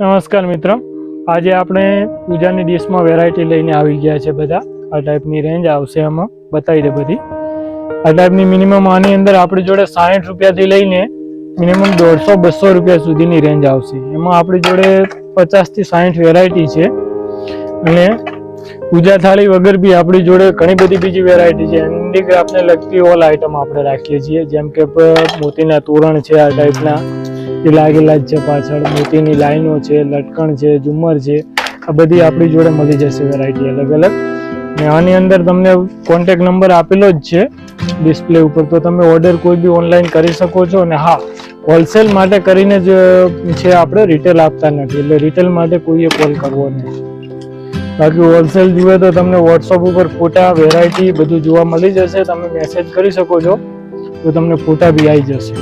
નમસ્કાર મિત્રો, આજે આપણે પૂજાની ડીશમાં વેરાયટી લઈને આવી ગયા છે. બધા આ ટાઈપની રેન્જ આવશે, આમાં બતાવી દે બધી આ ટાઈપની. મિનિમમ આની અંદર આપણી જોડે 60 રૂપિયાથી લઈને મિનિમમ 150-200 રૂપિયા સુધીની રેન્જ આવશે. એમાં આપણી જોડે 50 થી 60 વેરાયટી છે. અને પૂજા થાળી વગર બી આપણી જોડે ઘણી બધી બીજી વેરાયટી છે. હેન્ડીક્રાફ્ટને લગતી ઓલ આઈટમ આપણે રાખીએ છીએ, જેમ કે મોતીના તોરણ છે, આ ટાઈપના એ લાગેલા જ છે. પાછળ મોતીની લાઈનો છે, લટકણ છે, ઝુમર છે, આ બધી આપણી જોડે મળી જશે વેરાયટી અલગ અલગ. ને આની અંદર તમને કોન્ટેક્ટ નંબર આપેલો જ છે ડિસ્પ્લે ઉપર, તો તમે ઓર્ડર કોઈ બી ઓનલાઈન કરી શકો છો. અને હા, હોલસેલ માટે કરીને જ છે, આપણે રિટેલ આપતા નથી, એટલે રિટેલ માટે કોઈએ કોલ કરવો નહીં. બાકી હોલસેલ જોઈએ તો તમને વોટ્સઅપ ઉપર ફોટા, વેરાયટી બધું જોવા મળી જશે. તમે મેસેજ કરી શકો છો તો તમને ફોટા બી આવી જશે.